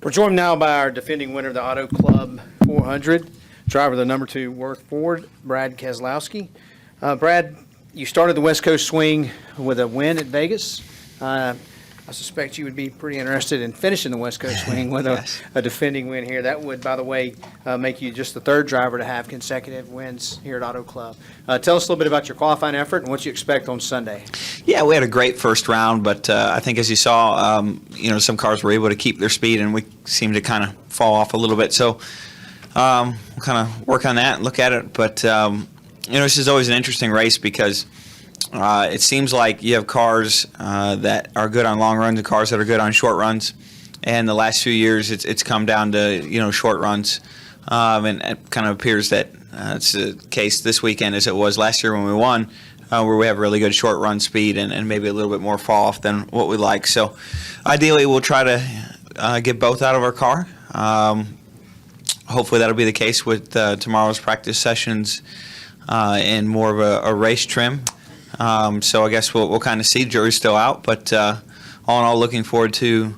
We're joined now by our defending winner of the Auto Club 400, driver of the number 2 Worth Ford, Brad Keselowski. Brad, you started the West Coast swing with a win at Vegas. I suspect you would be pretty interested in finishing the West Coast swing with Yes. a defending win here. That would, by the way, make you just the 3rd driver to have consecutive wins here at Auto Club. Tell us a little bit about your qualifying effort and what you expect on Sunday. Yeah, we had a great first round, but I think as you saw, some cars were able to keep their speed, and we seemed to kind of fall off a little bit. So we'll kind of work on that and look at it. But, this is always an interesting race because it seems like you have cars that are good on long runs and cars that are good on short runs. And the last few years, it's come down to short runs, and it kind of appears that it's the case this weekend as it was last year when we won, where we have really good short run speed and maybe a little bit more fall off than what we like. So, ideally, we'll try to get both out of our car. Hopefully, that'll be the case with tomorrow's practice sessions and more of a race trim. So I guess we'll kind of see. Jury's still out, but all in all, looking forward to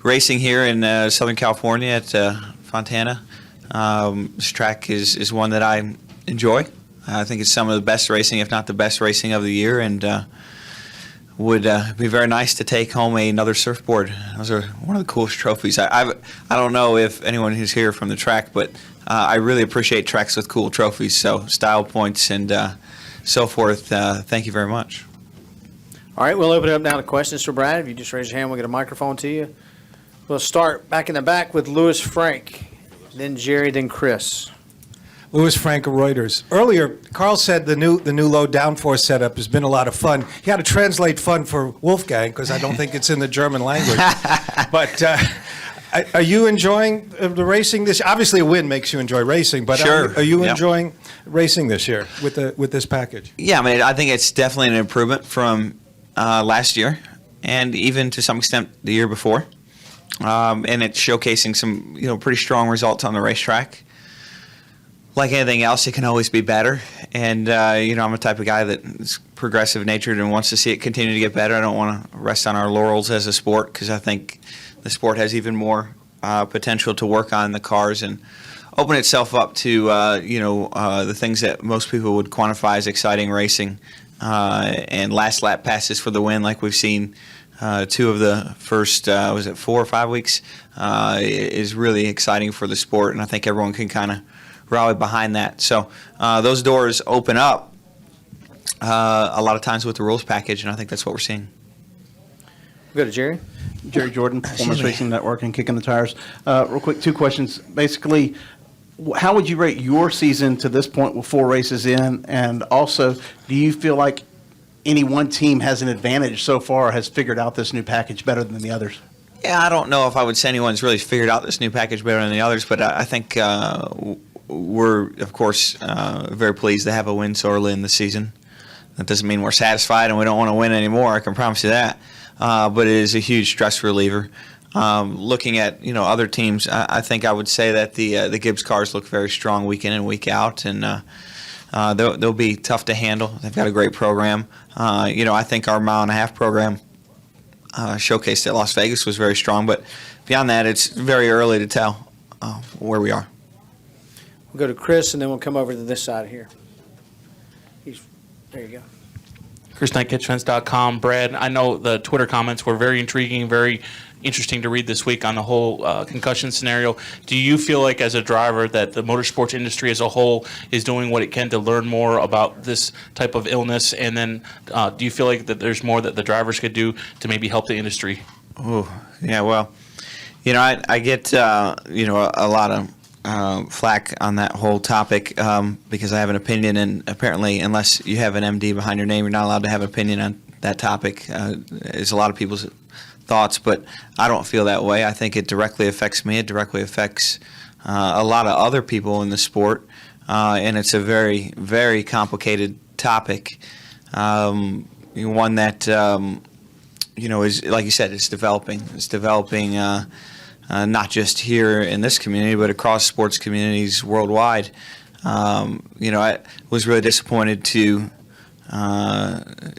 racing here in Southern California at Fontana. This track is one that I enjoy. I think it's some of the best racing, if not the best racing of the year, and would be very nice to take home another surfboard. Those are one of the coolest trophies. I don't know if anyone who's here from the track, but I really appreciate tracks with cool trophies, so style points and so forth. Thank you very much. All right, we'll open it up now to questions for Brad. If you just raise your hand, we'll get a microphone to you. We'll start back in the back with Louis Frank, then Jerry, then Chris. Louis Frank of Reuters. Earlier, Carl said the new low downforce setup has been a lot of fun. He had to translate fun for Wolfgang because I don't think it's in the German language. But are you enjoying the racing this year? Obviously, a win makes you enjoy racing, but sure. Are you Yep. enjoying racing this year with this package? Yeah, I think it's definitely an improvement from last year and even to some extent the year before. And it's showcasing some pretty strong results on the racetrack. Like anything else, it can always be better. And, I'm a type of guy that is progressive natured and wants to see it continue to get better. I don't want to rest on our laurels as a sport because I think the sport has even more potential to work on the cars and open itself up to, the things that most people would quantify as exciting racing and last lap passes for the win like we've seen 2 of the first, 4 or 5 weeks, is really exciting for the sport, and I think everyone can kind of rally behind that. So those doors open up a lot of times with the rules package, and I think that's what we're seeing. We'll go to Jerry. Jerry Jordan, Performance Racing Network and Kicking the Tires. Real quick, 2 questions. Basically, how would you rate your season to this point with 4 races in? And also, do you feel like any one team has an advantage so far, has figured out this new package better than the others? Yeah, I don't know if I would say anyone's really figured out this new package better than the others, but I think we're, of course, very pleased to have a win so early in the season. That doesn't mean we're satisfied and we don't want to win anymore, I can promise you that. But it is a huge stress reliever. Looking at other teams, I think I would say that the Gibbs cars look very strong week in and week out, and they'll be tough to handle. They've got a great program. I think our mile-and-a-half program showcased at Las Vegas was very strong, but beyond that, it's very early to tell where we are. We'll go to Chris, and then we'll come over to this side here. There you go. Chris Knight, catchfence.com. Brad, I know the Twitter comments were very intriguing, very interesting to read this week on the whole concussion scenario. Do you feel like as a driver that the motorsports industry as a whole is doing what it can to learn more about this type of illness? And then do you feel like that there's more that the drivers could do to maybe help the industry? Oh, yeah, well, I get, a lot of flack on that whole topic because I have an opinion, and apparently unless you have an MD behind your name, you're not allowed to have an opinion on that topic. It's a lot of people's thoughts, but I don't feel that way. I think it directly affects me. It directly affects a lot of other people in the sport, and it's a very, very complicated topic. One that, is, like you said, it's developing. It's developing not just here in this community, but across sports communities worldwide. I was really disappointed to,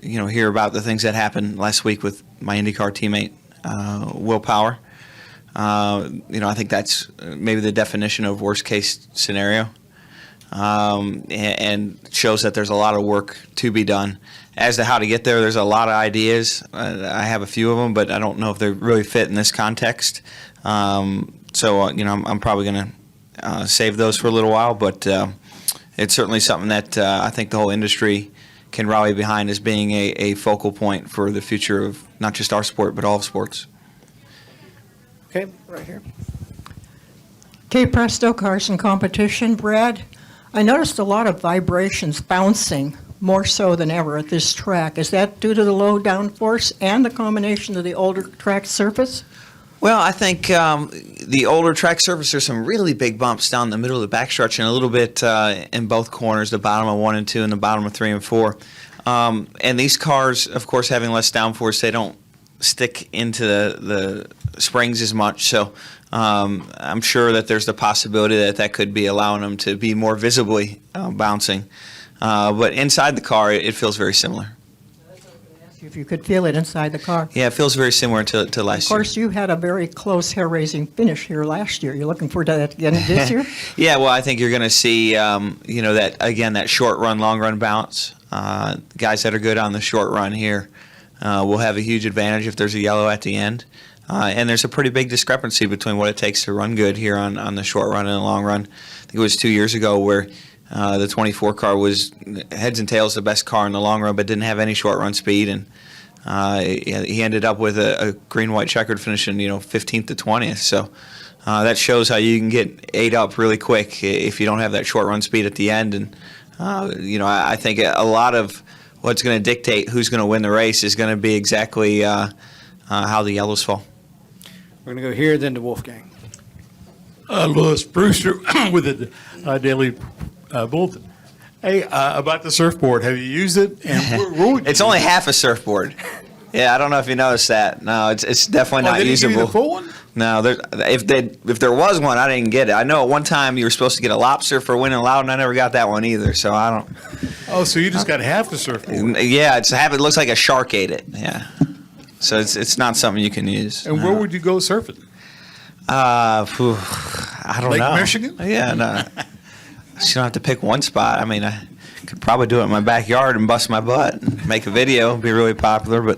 hear about the things that happened last week with my IndyCar teammate, Will Power. I think that's maybe the definition of worst case scenario, and shows that there's a lot of work to be done. As to how to get there, there's a lot of ideas. I have a few of them, but I don't know if they really fit in this context. I'm probably going to save those for a little while, but it's certainly something that I think the whole industry can rally behind as being a focal point for the future of not just our sport, but all of sports. Okay, right here. Okay, Presto Cars in Competition. Brad, I noticed a lot of vibrations bouncing more so than ever at this track. Is that due to the low downforce and the combination of the older track surface? Well, I think the older track surface, there's some really big bumps down the middle of the backstretch and a little bit in both corners, the bottom of 1 and 2 and the bottom of 3 and 4. And these cars, of course, having less downforce, they don't stick into the springs as much. So I'm sure that there's the possibility that could be allowing them to be more visibly bouncing. But inside the car, it feels very similar. If you could feel it inside the car. Yeah, it feels very similar to last year. Of course, you had a very close hair-raising finish here last year. You're looking forward to that again this year? Yeah, well, I think you're going to see, that short run, long run balance. Guys that are good on the short run here will have a huge advantage if there's a yellow at the end. And there's a pretty big discrepancy between what it takes to run good here on the short run and the long run. I think it was 2 years ago where the 24 car was heads and tails the best car in the long run, but didn't have any short run speed, and he ended up with a green-white checkered finish in 15th to 20th. So that shows how you can get ate up really quick if you don't have that short run speed at the end. And I think a lot of what's going to dictate who's going to win the race is going to be exactly how the yellows fall. We're going to go here, then to Wolfgang. Louis Brewster with the Daily Bulletin. Hey, about the surfboard, have you used it? And where would It's you only use it? half a surfboard. Yeah, I don't know if you noticed that. No, it's definitely Oh, not they didn't give usable. you the full one? No, if there was one, I didn't get it. I know at one time you were supposed to get a lobster for winning loud, and I never got that one either. So I don't. Oh, so you just got half the surfboard. Yeah, it looks like a shark ate it. Yeah, so it's not something you can use. And where would you go surfing? I don't Lake know. Michigan? Yeah, no. You don't have to pick one spot. I mean, I could probably do it in my backyard and bust my butt and make a video, be really popular. But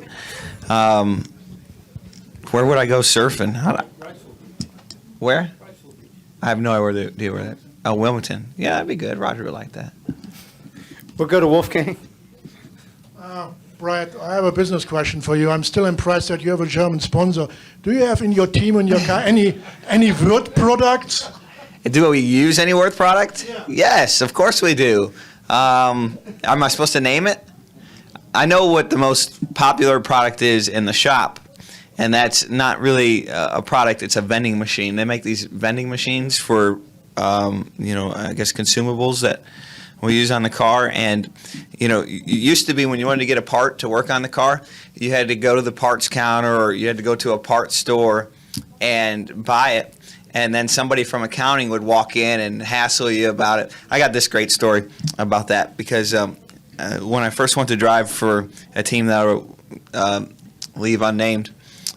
where would I go surfing? Where? I have no idea where that. Oh, Wilmington. Yeah, that'd be good. Roger would like that. We'll go to Wolfgang. Brad, I have a business question for you. I'm still impressed that you have a German sponsor. Do you have in your team, in your car, any Word products? Do we use any Worth product? Yeah. Yes, of course we do. Am I supposed to name it? I know what the most popular product is in the shop, and that's not really a product. It's a vending machine. They make these vending machines for, I guess consumables that we use on the car. And, it used to be when you wanted to get a part to work on the car, you had to go to the parts counter or you had to go to a parts store and buy it. And then somebody from accounting would walk in and hassle you about it. I got this great story about that because when I first went to drive for a team that I will leave unnamed,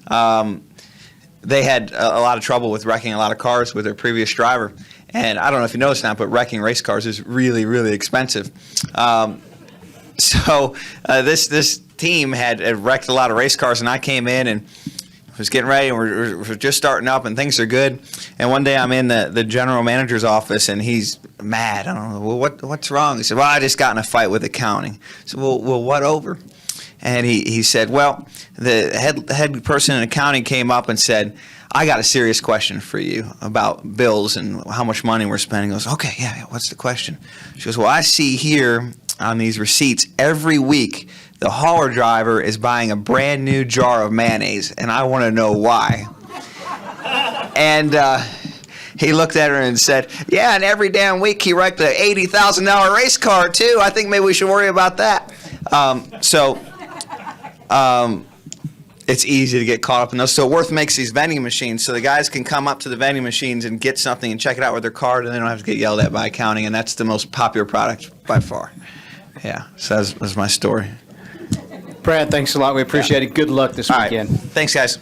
they had a lot of trouble with wrecking a lot of cars with their previous driver. And I don't know if you noticed that, but wrecking race cars is really, really expensive. So this team had wrecked a lot of race cars, and I came in and was getting ready, and we're just starting up, and things are good. And one day I'm in the general manager's office, and he's mad. I don't know, well, what's wrong? He said, well, I just got in a fight with accounting. I said, well, what over? And he said, well, the head person in accounting came up and said, I got a serious question for you about bills and how much money we're spending. He goes, okay, yeah, what's the question? She goes, well, I see here on these receipts every week the hauler driver is buying a brand new jar of mayonnaise, and I want to know why. And he looked at her and said, yeah, and every damn week he wrecked an $80,000 race car too. I think maybe we should worry about that. It's easy to get caught up in those. So Worth makes these vending machines so the guys can come up to the vending machines and get something and check it out with their card, and they don't have to get yelled at by accounting, and that's the most popular product by far. Yeah, so that's my story. Brad, thanks a lot. We appreciate it. Good luck this All right. weekend. Thanks, guys.